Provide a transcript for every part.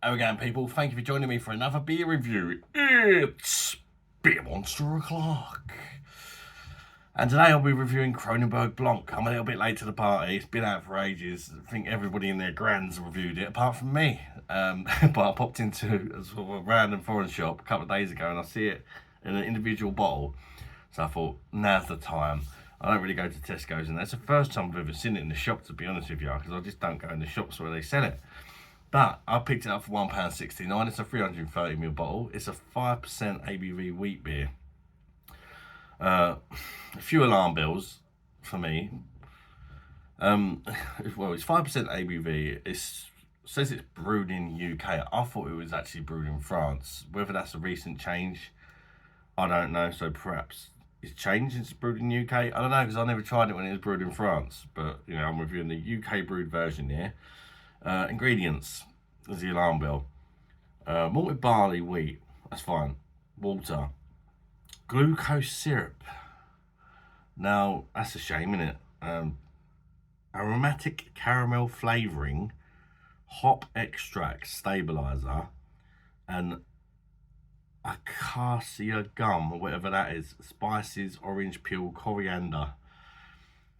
How again, people? Thank you for joining me for another beer review. It's Beer Monster O'Clock. And today I'll be reviewing Kronenbourg Blanc. I'm a little bit late to the party. It's been out for ages. I think everybody in their grands reviewed it, apart from me. But I popped into a sort of a random foreign shop a couple of days ago and I see it in an individual bottle. So I thought, now's the time. I don't really go to Tesco's, and that's the first time I've ever seen it in the shop, to be honest with you, because I just don't go in the shops where they sell it. But I picked it up for £1.69. It's a 330ml bottle. It's a 5% ABV wheat beer. A few alarm bells for me. Well, it's 5% ABV. It says it's brewed in UK. I thought it was actually brewed in France. Whether that's a recent change, I don't know. So perhaps it's changed since it's brewed in UK. I don't know, because I never tried it when it was brewed in France. But you know, I'm reviewing the UK brewed version here. Ingredients, there's the alarm bell. Malted barley, wheat, that's fine. Water. Glucose syrup. Now, that's a shame, isn't it? Aromatic caramel flavouring, hop extract stabiliser, and acacia gum, or whatever that is. Spices, orange peel, coriander.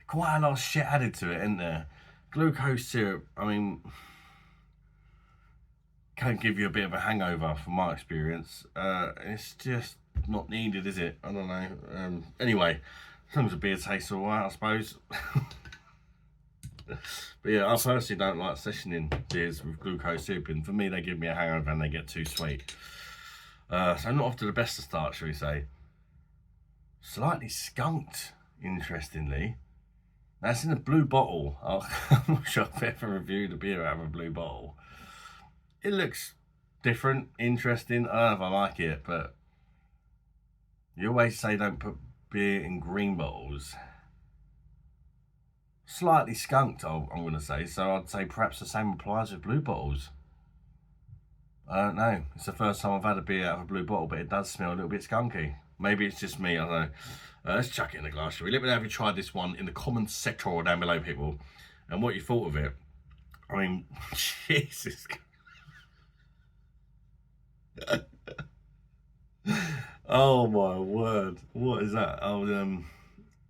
Quite a lot of shit added to it, isn't there? Glucose syrup, I mean, can give you a bit of a hangover from my experience. It's just not needed, is it? I don't know. Anyway, as long as the beer tastes alright, I suppose. But yeah, I personally don't like sessioning beers with glucose syrup in. For me, they give me a hangover and they get too sweet. So not off to the best of start, shall we say. Slightly skunked, interestingly. That's in a blue bottle. I'm not sure I've ever reviewed a beer out of a blue bottle. It looks different, interesting. I don't know if I like it, but you always say don't put beer in green bottles. Slightly skunked, I'm going to say. So I'd say perhaps the same applies with blue bottles. I don't know. It's the first time I've had a beer out of a blue bottle, but it does smell a little bit skunky. Maybe it's just me, I don't know. Let's chuck it in the glass, shall we? Let me know if you tried this one in the comments section down below, people, and what you thought of it. I mean, Jesus. Oh my word. What is that? Oh,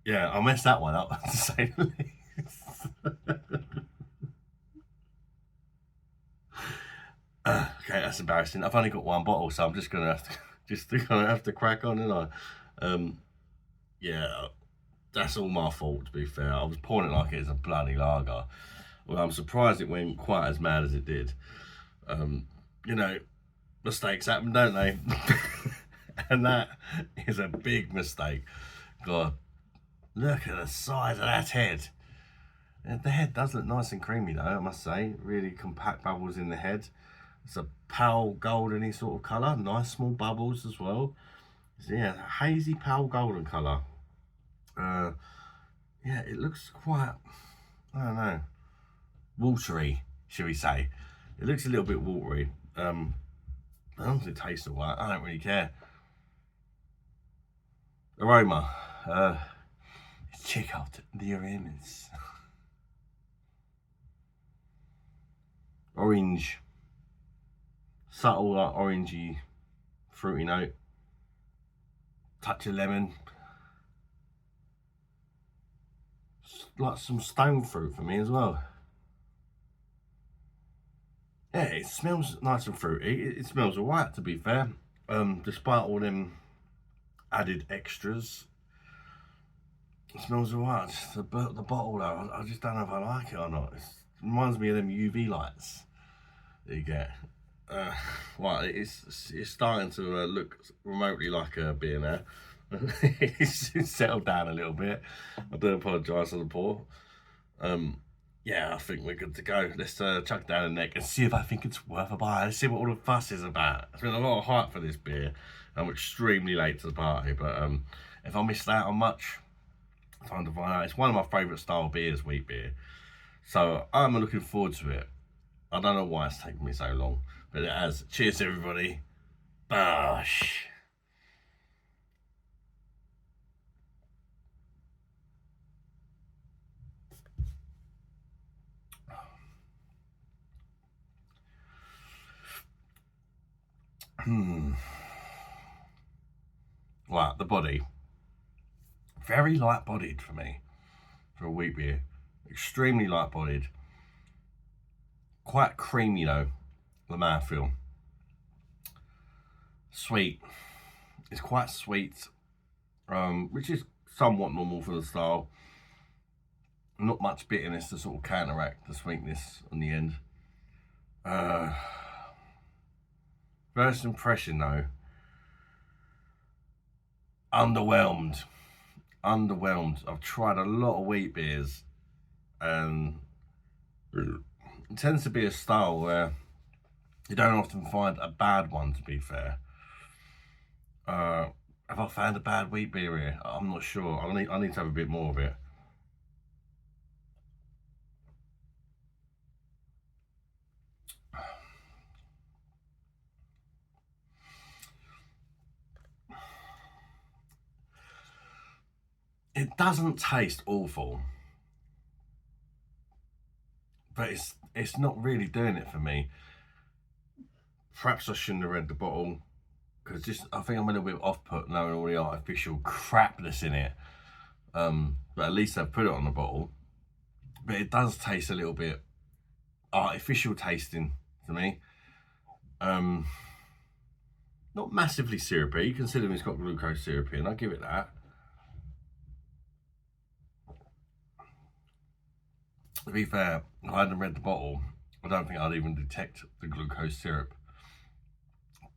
yeah, I messed that one up, to say the least. Okay, that's embarrassing. I've only got one bottle, so I'm just gonna have to crack on, and yeah, that's all my fault, to be fair. I was pouring it like it's a bloody lager. Well, I'm surprised it went quite as mad as it did. You know, mistakes happen, don't they? And that is a big mistake. God, look at the size of that head. The head does look nice and creamy, though, I must say. Really compact bubbles in the head. It's a pale goldeny sort of colour. Nice small bubbles as well. So, yeah, hazy pale golden colour. Yeah, it looks quite, I don't know, watery, shall we say. It looks a little bit watery. As long as it tastes alright, I don't really care. Aroma. Check out the aromas. Orange. Subtle, like orangey, fruity note. Touch of lemon. Like some stone fruit for me as well. Yeah, it smells nice and fruity. It smells alright, to be fair. Despite all them added extras, it smells alright. The bottle though, I just don't know if I like it or not. It reminds me of them UV lights that you get. Right, it's starting to look remotely like a beer now. It's settled down a little bit. I do apologise for the pour. Yeah, I think we're good to go. Let's chuck down the neck and see if I think it's worth a buy. Let's see what all the fuss is about. There's been a lot of hype for this beer. I'm extremely late to the party, but if I missed out on much, time to find out. It's one of my favourite style beers, wheat beer. So I'm looking forward to it. I don't know why it's taken me so long, but it has. Cheers, everybody. Bosh. Right, the body. Very light bodied for me, for a wheat beer. Extremely light bodied. Quite creamy though, the mouthfeel. Sweet. It's quite sweet, which is somewhat normal for the style. Not much bitterness to sort of counteract the sweetness on the end. First impression though, underwhelmed. I've tried a lot of wheat beers, and it tends to be a style where you don't often find a bad one, to be fair. Have I found a bad wheat beer here? I'm not sure. I need to have a bit more of it. It doesn't taste awful, but it's not really doing it for me. Perhaps I shouldn't have read the bottle, because I think I'm a little bit off put knowing all the artificial crap that's in it. But at least they've put it on the bottle. But it does taste a little bit artificial tasting to me. Not massively syrupy, considering it's got glucose syrup in. I'll give it that. To be fair, if I hadn't read the bottle, I don't think I'd even detect the glucose syrup.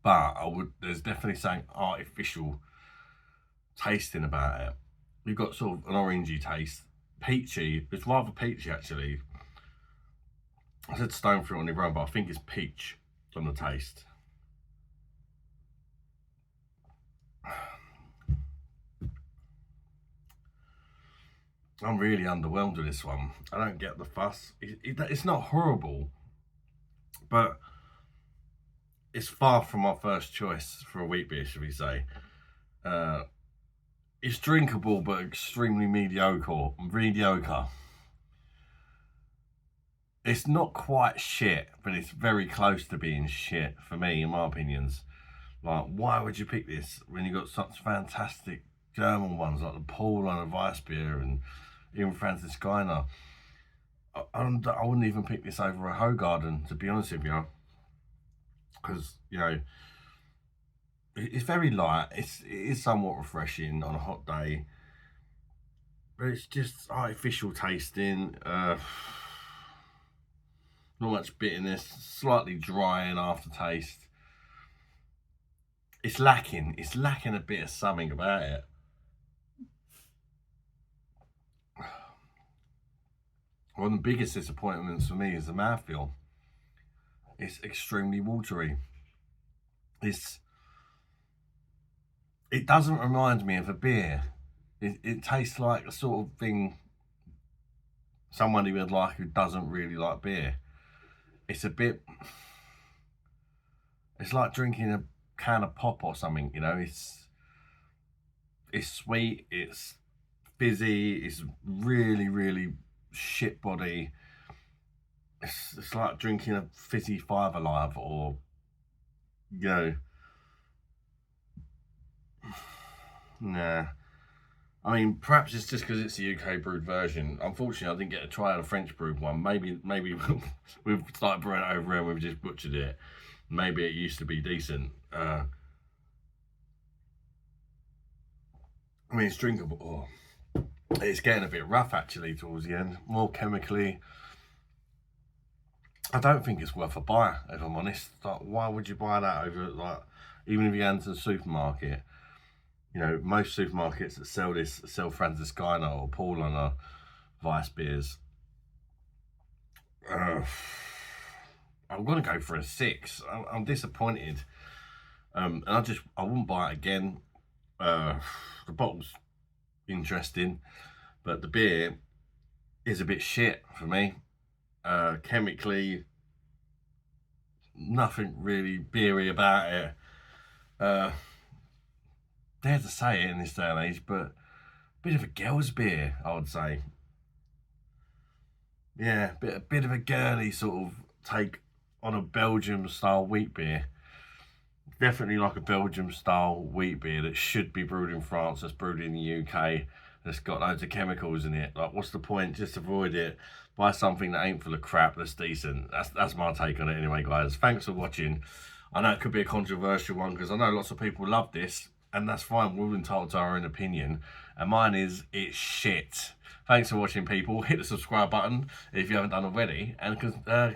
But there's definitely something artificial tasting about it. You've got sort of an orangey taste, peachy. It's rather peachy actually. I said stone fruit on the run, but I think it's peach on the taste. I'm really underwhelmed with this one. I don't get the fuss. It's not horrible, but it's far from my first choice for a wheat beer, should we say. It's drinkable, but extremely mediocre. It's not quite shit, but it's very close to being shit for me, in my opinions. Like, why would you pick this when you got such fantastic German ones like the Paul and the Weissbier and even Franziskaner? I wouldn't even pick this over a Hoegaarden, to be honest with you, because it's very light. It is somewhat refreshing on a hot day, but it's just artificial tasting. Not much bitterness, slightly dry in aftertaste. It's lacking a bit of something about it. One of the biggest disappointments for me is the mouthfeel. It's extremely watery. It doesn't remind me of a beer. It tastes like the sort of thing somebody would like who doesn't really like beer. It's like drinking a can of pop or something, It's sweet, it's fizzy, it's really, really shit body. It's like drinking a fizzy Five Alive, or nah. I mean, perhaps it's just because it's a UK brewed version. Unfortunately, I didn't get to try the French brewed one. Maybe we've started brewing it over here and we've just butchered it. Maybe it used to be decent. I mean, it's drinkable. Oh, it's getting a bit rough actually towards the end. More chemically. I don't think it's worth a buy, if I'm honest. Like, why would you buy that over, like, even if you go into the supermarket? Most supermarkets that sell this sell Franziskaner or Paulaner Weiss beers. I'm gonna go for a 6. I'm disappointed, and I wouldn't buy it again. The bottle's interesting, but the beer is a bit shit for me. Chemically, nothing really beery about it. Dare to say it in this day and age, but a bit of a girl's beer, I would say. Yeah, a bit of a girly sort of take on a Belgium style wheat beer. Definitely like a Belgium style wheat beer that should be brewed in France, that's brewed in the UK, that's got loads of chemicals in it. Like, what's the point? Just avoid it. Buy something that ain't full of crap that's decent. That's my take on it anyway, guys. Thanks for watching. I know it could be a controversial one because I know lots of people love this, and that's fine. We're all entitled to our own opinion. And mine is, it's shit. Thanks for watching, people. Hit the subscribe button if you haven't done already, and the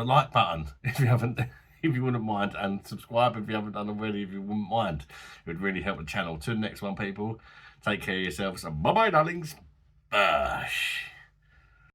like button if you haven't. If you wouldn't mind, and subscribe if you haven't done already, if you wouldn't mind. It would really help the channel. To the next one, people. Take care of yourselves, and bye-bye, darlings. Bye.